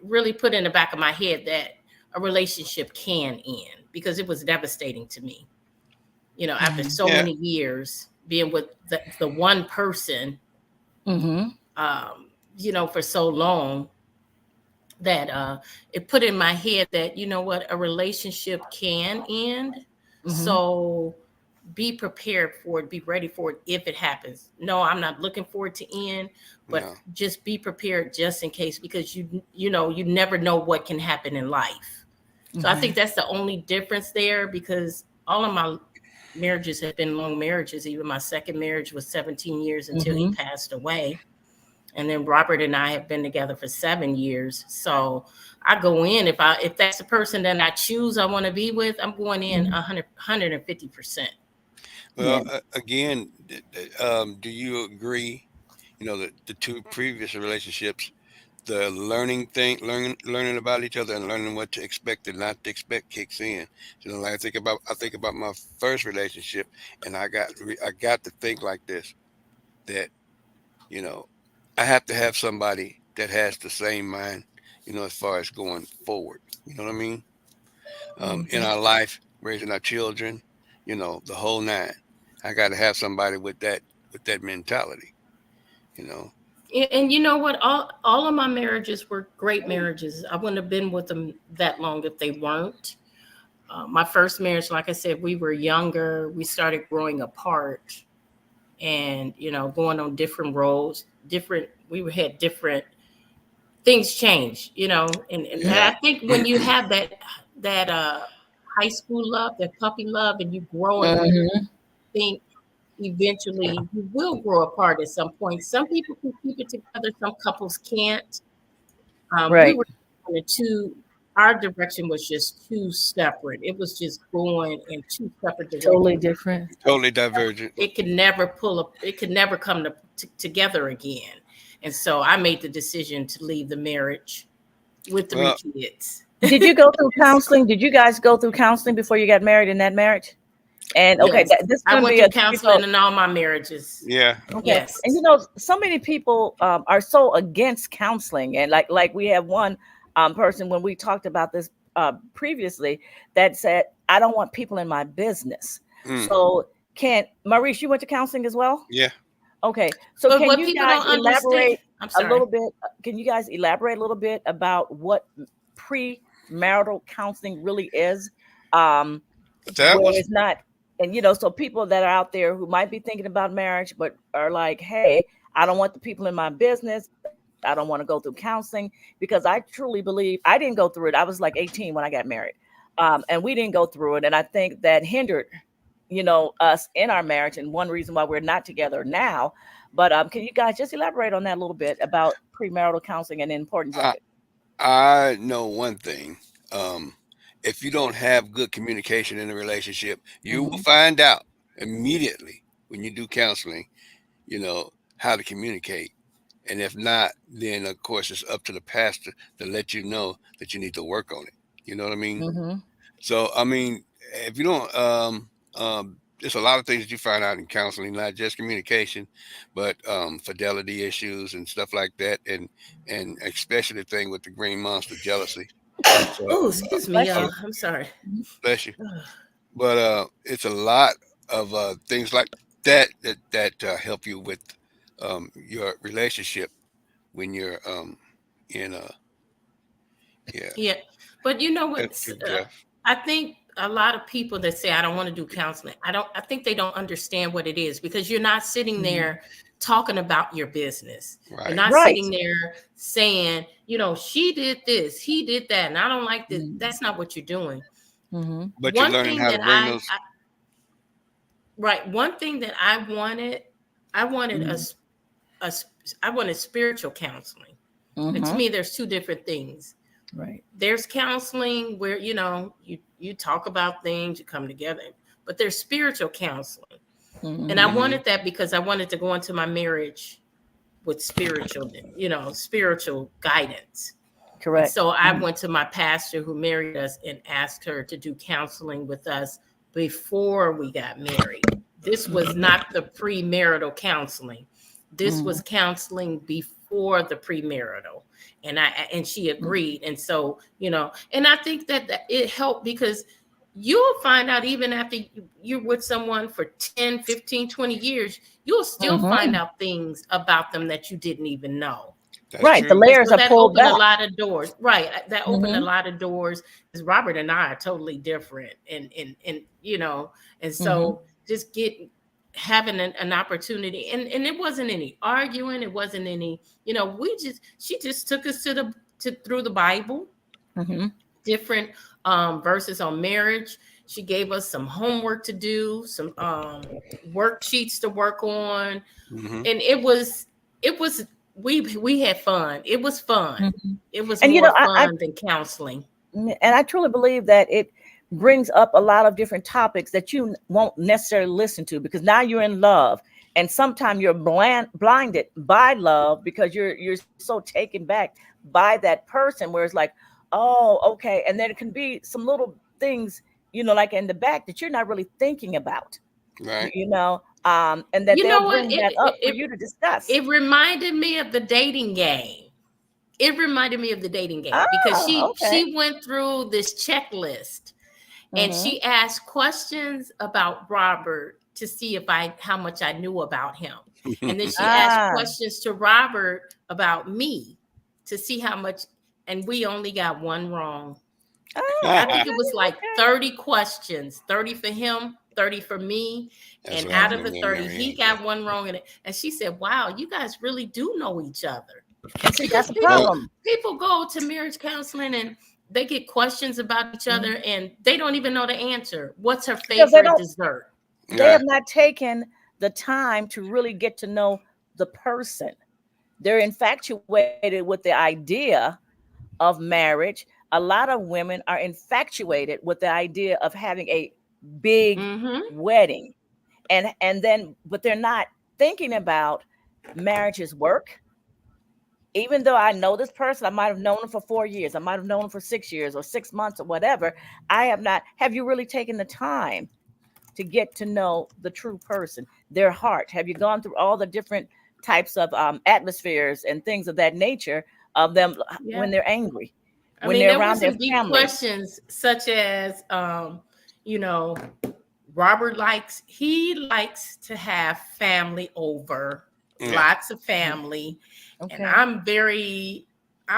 really put in the back of my head that a relationship can end, because it was devastating to me. After so many years being with the one person, for so long, that it put in my head that, a relationship can end. So be prepared for it, be ready for it if it happens. No, I'm not looking for it to end, but just be prepared just in case, because you never know what can happen in life. So I think that's the only difference there, because all of my marriages have been long marriages. Even my second marriage was 17 years until he passed away. And then Robert and I have been together for 7 years. So I go in, if that's the person that I choose I want to be with, I'm going in 150%. Well, again, do you agree, that the 2 previous relationships, the learning about each other and learning what to expect and not to expect kicks in. Like I think about my first relationship, and I got to think like this, that I have to have somebody that has the same mind, as far as going forward. You know what I mean? In our life, raising our children, the whole 9. I got to have somebody with that mentality. And you know what? All of my marriages were great marriages. I wouldn't have been with them that long if they weren't. My first marriage, like I said, we were younger. We started growing apart, and going on different roads. We had different things change. And I think when you have that high school love, that puppy love, and you grow and think eventually you will grow apart at some point. Some people can keep it together, some couples can't. We were our direction was just too separate. It was just going in 2 separate directions. Totally different. Totally divergent. It could never come together again. And so I made the decision to leave the marriage with 3 kids. Did you go through counseling? Did you guys go through counseling before you got married in that marriage? And yes. I went through counseling in all my marriages. Yeah. Okay. Yes. And so many people are so against counseling, and like we have one person when we talked about this previously that said, "I don't want people in my business." So, Maurice, you went to counseling as well? Yeah. Okay. So can you guys elaborate a little bit? Can you guys elaborate a little bit about what premarital counseling really is? It's not. And, so people that are out there who might be thinking about marriage, but are like, hey, I don't want the people in my business. I don't want to go through counseling, because I truly believe I didn't go through it. I was like 18 when I got married, and we didn't go through it. And I think that hindered, us in our marriage, and one reason why we're not together now. But can you guys just elaborate on that a little bit about premarital counseling and the importance of it? I know one thing. If you don't have good communication in a relationship, you will find out immediately when you do counseling, how to communicate. And if not, then of course it's up to the pastor to let you know that you need to work on it. You know what I mean? So, I mean, if you don't, there's a lot of things that you find out in counseling, not just communication, but fidelity issues and stuff like that. And especially the thing with the green monster, jealousy. So, oh, excuse me, y'all. I'm sorry. Bless you. But it's a lot of things like that help you with your relationship when you're in a yeah. But you know what? I think a lot of people that say I don't want to do counseling. I think they don't understand what it is, because you're not sitting there talking about your business. Right. You're not sitting there saying, you know, she did this, he did that, and I don't like this. That's not what you're doing. But you're learning how to bring those. Right. One thing that I wanted I wanted spiritual counseling. And to me, there's two different things. Right. There's counseling where, you know, you talk about things, you come together, but there's spiritual counseling. And I wanted that because I wanted to go into my marriage with spiritual, you know, spiritual guidance. Correct. And so I went to my pastor who married us and asked her to do counseling with us before we got married. This was not the premarital counseling. This was counseling before the premarital. And she agreed. And so, you know, and I think that it helped, because you'll find out even after you're with someone for 10, 15, 20 years, you'll still find out things about them that you didn't even know. That's right. True. The layers so are pulled back. That opened a lot of doors. Right. That opened a lot of doors, because Robert and I are totally different. And you know, and so just having an opportunity, and it wasn't any arguing, it wasn't any, you know, she just took us through the Bible, different verses on marriage. She gave us some homework to do, some worksheets to work on, and it was we had fun. It was fun. It was more fun than counseling. And I truly believe that it brings up a lot of different topics that you won't necessarily listen to, because now you're in love, and sometimes you're blinded by love because you're so taken back by that person, where it's like, oh, okay. And then it can be some little things, you know, like in the back that you're not really thinking about, right? You know, and that they'll bring that up for you to discuss. It reminded me of the dating game. Because she went through this checklist, and she asked questions about Robert to see how much I knew about him. And then she asked questions to Robert about me to see how much, and we only got one wrong. I think it was like 30 questions, 30 for him, 30 for me. That's and out of the 30, he got one wrong. And she said, wow, you guys really do know each other. And see, that's the problem. People go to marriage counseling and they get questions about each other and they don't even know the answer. What's her favorite dessert? They have not taken the time to really get to know the person. They're infatuated with the idea of marriage. A lot of women are infatuated with the idea of having a big wedding. And then, but they're not thinking about marriage's work. Even though I know this person, I might have known him for 4 years. I might have known him for 6 years or 6 months or whatever. I have not. Have you really taken the time to get to know the true person, their heart? Have you gone through all the different types of atmospheres and things of that nature of them when they're angry, when they're around their family? Questions such as, you know, Robert likes to have family over, lots of family. And I'm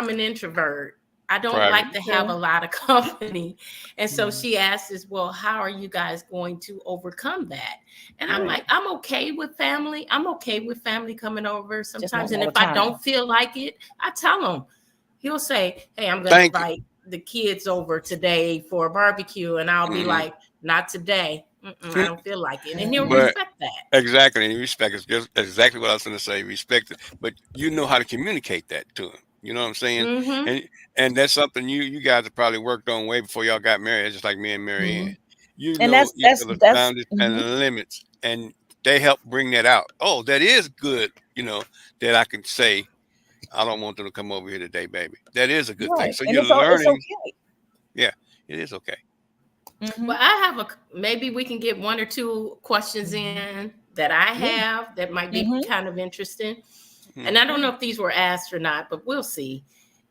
an introvert. I don't like to have a lot of company. And so she asked us, well, how are you guys going to overcome that? And I'm like, I'm okay with family. I'm okay with family coming over sometimes. And if I don't feel like it, I tell him. He'll say, hey, I'm going to invite the kids over today for a barbecue. And I'll be like, not today. I don't feel like it. And he'll respect that. Exactly. And he respects it. Exactly what I was going to say. Respect it. But you know how to communicate that to him. You know what I'm saying? And that's something you guys have probably worked on way before y'all got married, just like me and Mary Ann. You know that's boundaries and the limits. And they help bring that out. Oh, that is good, you know, that I can say, I don't want them to come over here today, baby. That is a good thing. So you're learning. Okay. Yeah, it is okay. Well, I have maybe we can get one or two questions in that I have that might be kind of interesting. And I don't know if these were asked or not, but we'll see.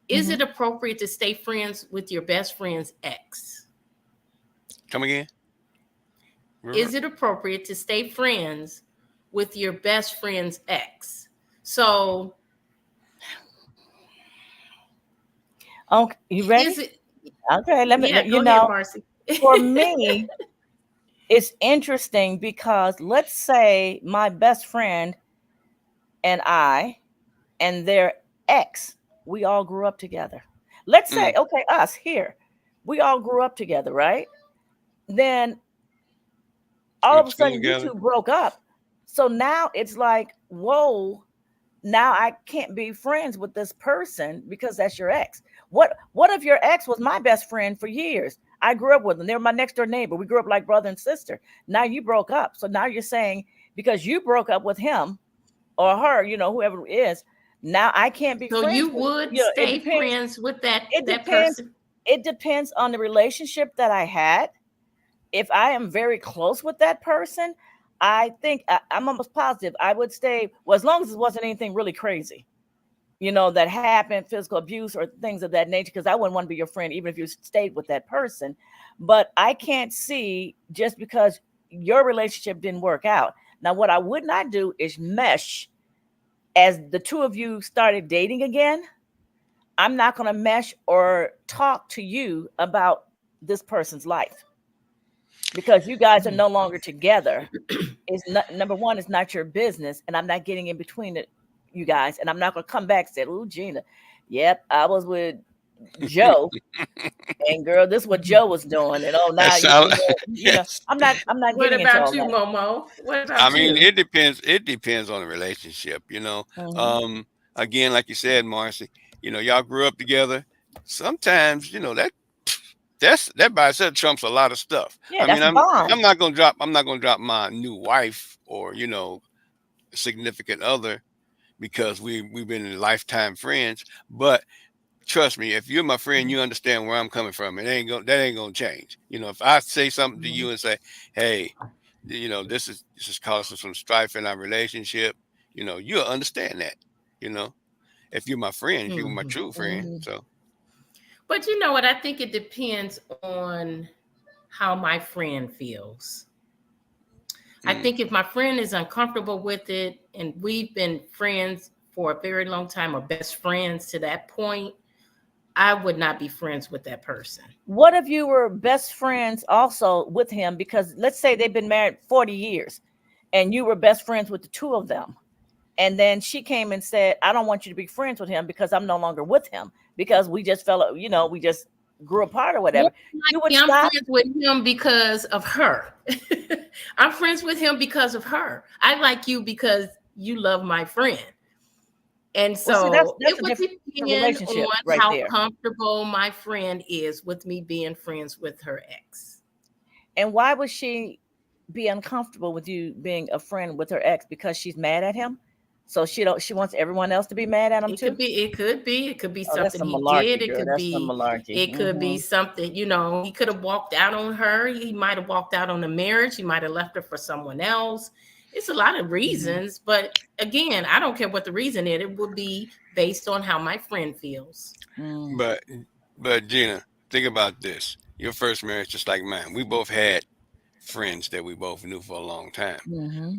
Is it appropriate to stay friends with your best friend's ex? Come again? Is it appropriate to stay friends with your best friend's ex? So, okay, you ready? Is it, okay, let me. Yeah, you go know, ahead, Marcy. For me, it's interesting because let's say my best friend and I and their ex, we all grew up together. Let's say, okay, us here, we all grew up together, right? Then all of a sudden you two broke up. So now it's like, whoa, now I can't be friends with this person because that's your ex. What if your ex was my best friend for years? I grew up with them. They were my next door neighbor. We grew up like brother and sister. Now you broke up. So now you're saying because you broke up with him or her, whoever it is, now I can't be friends. So you would stay friends with that person? It depends on the relationship that I had. If I am very close with that person, I think I'm almost positive I would stay, well, as long as it wasn't anything really crazy, that happened, physical abuse or things of that nature, because I wouldn't want to be your friend, even if you stayed with that person. But I can't see just because your relationship didn't work out. Now, what I would not do is mesh as the two of you started dating again. I'm not going to mesh or talk to you about this person's life because you guys are no longer together. It's not, number one, it's not your business, and I'm not getting in between you guys, and I'm not going to come back and say, "Oh, Gina, yep, I was with Joe, and girl, this is what Joe was doing," and now I'm not. What getting about into you, all that. Momo? What about I mean, you? it depends on the relationship, Again, like you said, Marcy, y'all grew up together. Sometimes, that by itself trumps a lot of stuff. Yeah, I mean, that's a bond. I'm not gonna drop my new wife or significant other because we've been lifetime friends. But trust me, if you're my friend, you understand where I'm coming from. That ain't gonna change. If I say something to you and say, "Hey, this is causing some strife in our relationship," you'll understand that. If you're my friend, if you're my true friend. So, but you know what? I think it depends on how my friend feels. I think if my friend is uncomfortable with it, and we've been friends for a very long time, or best friends to that point, I would not be friends with that person. What if you were best friends also with him? Because let's say they've been married 40 years and you were best friends with the two of them. And then she came and said, "I don't want you to be friends with him because I'm no longer with him because we just we just grew apart or whatever." You would I'm stop? friends with him because of her. I'm friends with him because of her. I like you because you love my friend. And so that's it would depend relationship on right how there. comfortable my friend is with me being friends with her ex. And why would she be uncomfortable with you being a friend with her ex? Because she's mad at him? So she wants everyone else to be mad at him too? It could be That's something some he malarkey, did. girl. That's some malarkey. It could be something, he could have walked out on her. He might have walked out on the marriage. He might have left her for someone else. It's a lot of reasons, but again, I don't care what the reason is. It will be based on how my friend feels. But Gina, think about this. Your first marriage, just like mine, we both had friends that we both knew for a long time.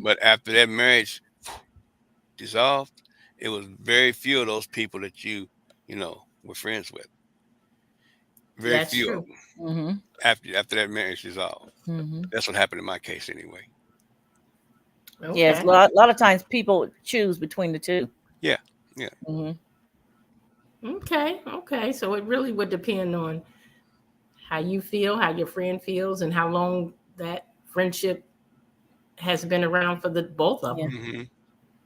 But after that marriage dissolved, it was very few of those people that you were friends with. Very few of them. After that marriage dissolved. That's what happened in my case anyway. Okay. Yes, a lot of times people choose between the two. Yeah. Okay. So it really would depend on how you feel, how your friend feels, and how long that friendship has been around for the both of them.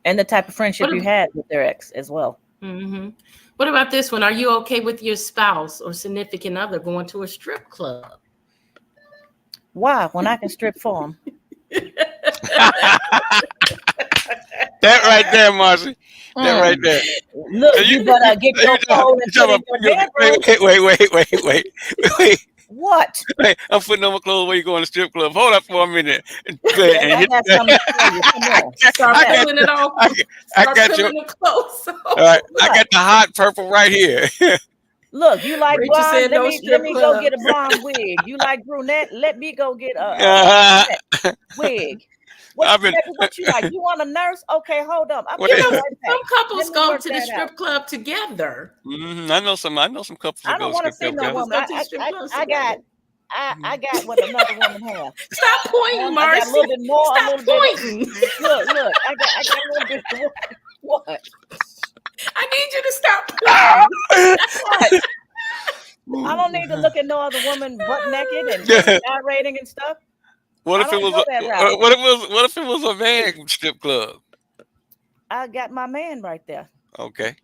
And the type of friendship you had with their ex as well. What about this one? Are you okay with your spouse or significant other going to a strip club? Why? When I can strip for them. That right there, Marcy. That right there. Look, you better get your phone and put in your bedroom. Wait. What? Hey, I'm putting on my clothes where you going to strip club. Hold up for a minute. I got something to tell you. Come on. I got you. All right, I got the hot purple right here. Look, you like blonde? Let me go get a blonde wig. You like brunette? Let me go get a wig. What you like? You want a nurse? Okay, hold up. Some couples go to the strip club together. I know some couples. I don't want to see no woman. I got I got what another woman has. Stop pointing, Marcy. I got a little bit more. Stop a little pointing. Bit. Look. I got a little bit. What? I need you to stop pointing. I don't need to look at no other woman butt naked and gyrating and stuff. What if it was? What if it was a man strip club? I got my man right there. Okay.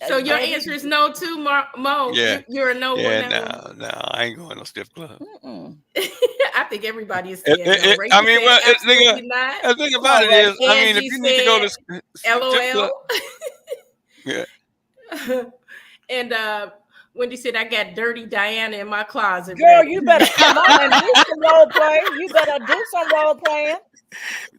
So your answer is no too, Mo. Yeah. You're a no. Yeah, no, I ain't going to no strip club. I think everybody is saying no. I mean, well, the thing about it is, I mean, if you need to go to strip LOL. Yeah. And Wendy said, I got dirty Diana in my closet. Girl, you better come on and do some role play. You better do some role playing.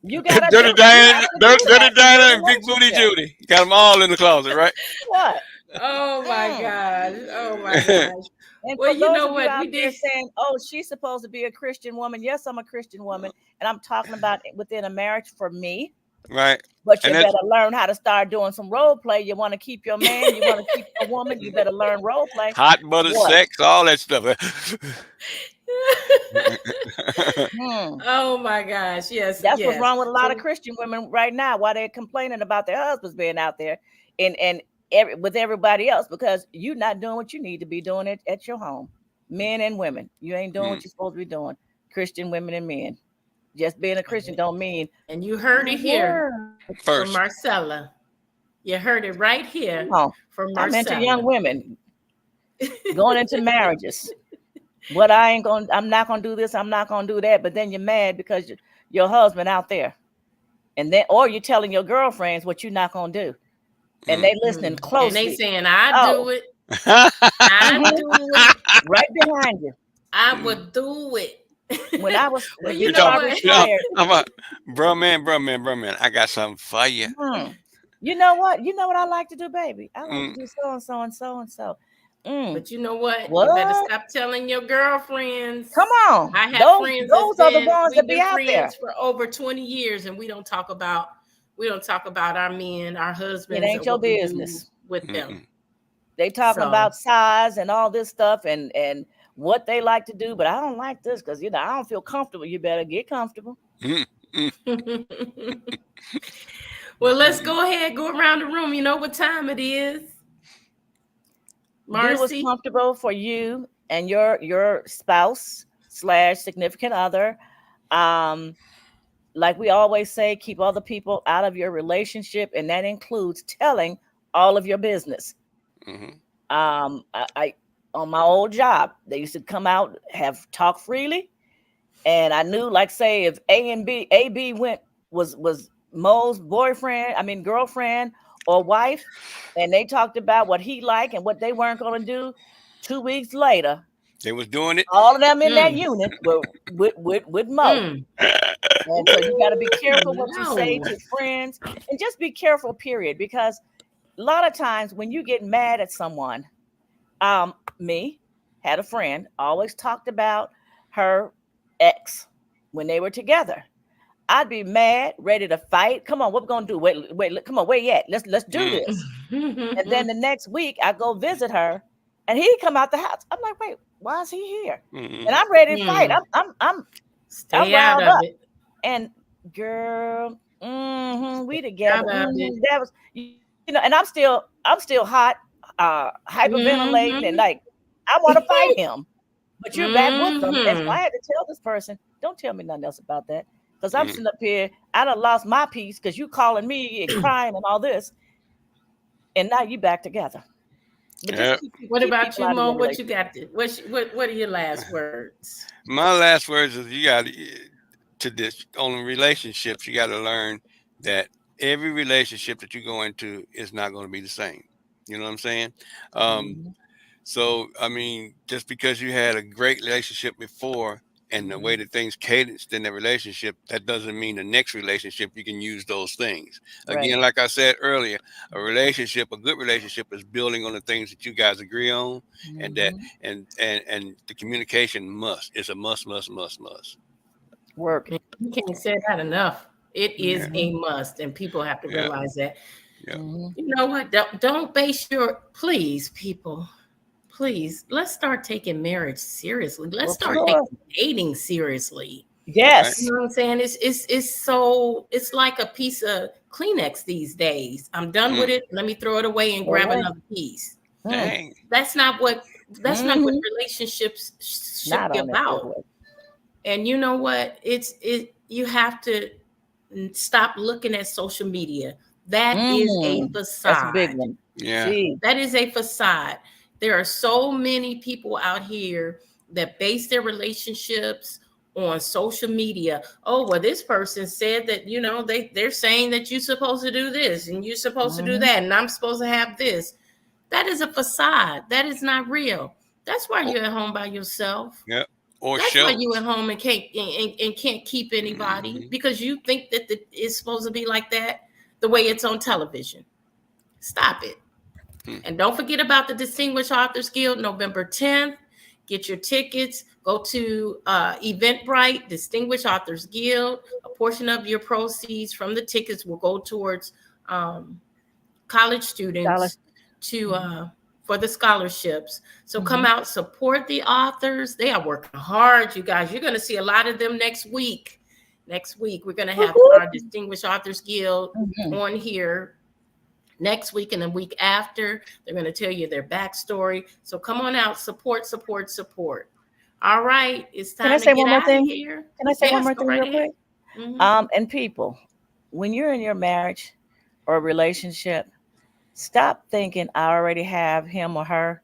You got Dirty Diana and Big Booty Judy. You got them all in the closet, right? What? Oh my gosh. Oh my gosh. And well, you know what? We did saying, oh, she's supposed to be a Christian woman. Yes, I'm a Christian woman. And I'm talking about within a marriage for me. Right. But you better learn how to start doing some role play. You want to keep your man, you want to keep a woman, you better learn role play. Hot butter sex, all that stuff. Oh my gosh. Yes. That's what's wrong with a lot of Christian women right now, why they're complaining about their husbands being out there and with everybody else, because you're not doing what you need to be doing at your home. Men and women. You ain't doing what you're supposed to be doing. Christian women and men. Just being a Christian don't mean. And you heard it here from Marcella. You heard it right here from Marcella. I'm into young women going into marriages. What I'm not gonna do this, I'm not gonna do that. But then you're mad because your husband out there, and then or you're telling your girlfriends what you're not gonna do, and they listening closely. And they saying, "I do it, I do it right behind you. I would do it." When I was, well, you know what? I'm a bro man. I got something for you. You know what? You know what I like to do, baby? I like to do so and so and so and so. But you know what? You better stop telling your girlfriends. Come on. I have friends. Those are the ones that be out there for over 20 years, and we don't talk about our men, our husbands. It ain't your business with them. They talking about size and all this stuff and what they like to do, but I don't like this because I don't feel comfortable. You better get comfortable. Well, let's go ahead, go around the room. You know what time it is. Marcy. Do what's comfortable for you and your spouse / significant other. Like we always say, keep other people out of your relationship, and that includes telling all of your business. I on my old job, they used to come out, talk freely, and I knew, like, say, if AB was Mo's girlfriend or wife, and they talked about what he liked and what they weren't going to do. 2 weeks later, they was doing it. All of them in that unit were with Mo. And so you got to be careful what you say to friends, and just be careful, period, because a lot of times when you get mad at someone, me had a friend always talked about her ex when they were together. I'd be mad, ready to fight. Come on, what we gonna do? Wait, come on, where you at? Let's do this. And then the next week I go visit her, and he come out the house. I'm like, wait, why is he here? And I'm ready to fight. I'm out of it. And girl, we together. That was, and I'm still hot, hyperventilating, and like I want to fight him, but you're back with them. And so I had to tell this person, don't tell me nothing else about that, because I'm sitting up here, I done lost my peace because you calling me and crying and all this, and now you back together. What about you, Mo? What you got? What are your last words? My last words is you got to this on relationships. You got to learn that every relationship that you go into is not going to be the same. You know what I'm saying? So, I mean, just because you had a great relationship before and the way that things cadenced in the relationship, that doesn't mean the next relationship you can use those things. Again, like I said earlier, a good relationship is building on the things that you guys agree on, and that and the communication is a must. Work. You can't say that enough. It is a must, and people have to realize that. You know what? Don't base your please, people. please, let's start taking marriage seriously. Let's Of start course. taking dating seriously. Yes. You know what I'm saying? It's like a piece of Kleenex these days. I'm done with it. Let me throw it away and grab another piece. Dang. That's not what relationships should Not be on that about. freeway. And you know what? You have to stop looking at social media. That is a facade. That's a big one. Yeah. Gee. That is a facade. There are so many people out here that base their relationships on social media. Oh, well, this person said that, you know, they're saying that you're supposed to do this and you're supposed to do that, and I'm supposed to have this. That is a facade. That is not real. That's why you're at home by yourself. Yeah. Or That's shows. why you at home and can't keep anybody because you think that it's supposed to be like that the way it's on television. Stop it. And don't forget about the Distinguished Authors Guild, November 10th. Get your tickets. Go to Eventbrite, Distinguished Authors Guild. A portion of your proceeds from the tickets will go towards college students for the scholarships. So come out, support the authors. They are working hard, you guys. You're going to see a lot of them next week. Next week, we're going to have our Distinguished Authors Guild on here. Next week and the week after, they're going to tell you their backstory. So come on out, support. All right, it's time to get out of here. Can I say one more thing right real quick? And people, when you're in your marriage or relationship, stop thinking I already have him or her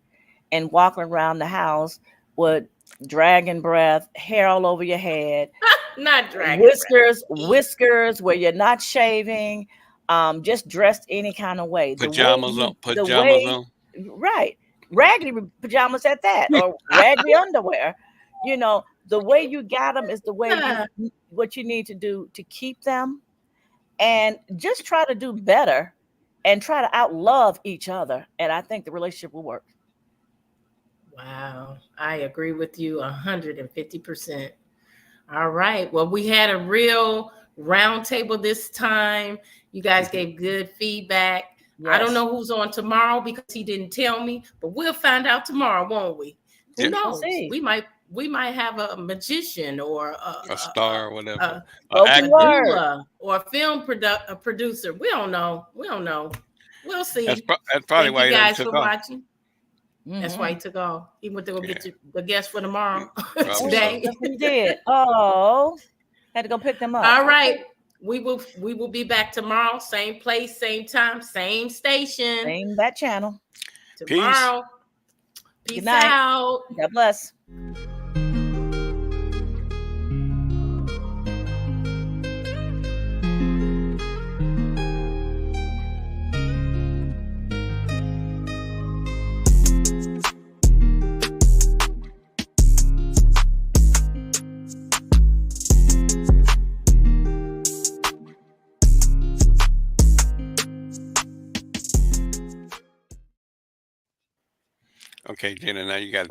and walking around the house with dragon breath, hair all over your head, not dragon whiskers where you're not shaving, just dressed any kind of way. Pajamas on. Right. Raggedy pajamas at that, or raggedy underwear. You know, the way you got them is the way what you need to do to keep them, and just try to do better and try to outlove each other. And I think the relationship will work. Wow. I agree with you 150%. All right. Well, we had a real roundtable this time. You guys gave good feedback. Yes. I don't know who's on tomorrow because he didn't tell me, but we'll find out tomorrow, won't we? Who knows? We might have a magician or a star or whatever, or a film producer. We don't know. We'll see. That's probably why you guys took for off. Watching. That's why he took off. He went to go get the guests for tomorrow. Today. He did. Oh, had to go pick them up. All right. We will be back tomorrow. Same place, same time, same station. Same that channel. Tomorrow. Peace out. God bless. Okay, Jenna, now you got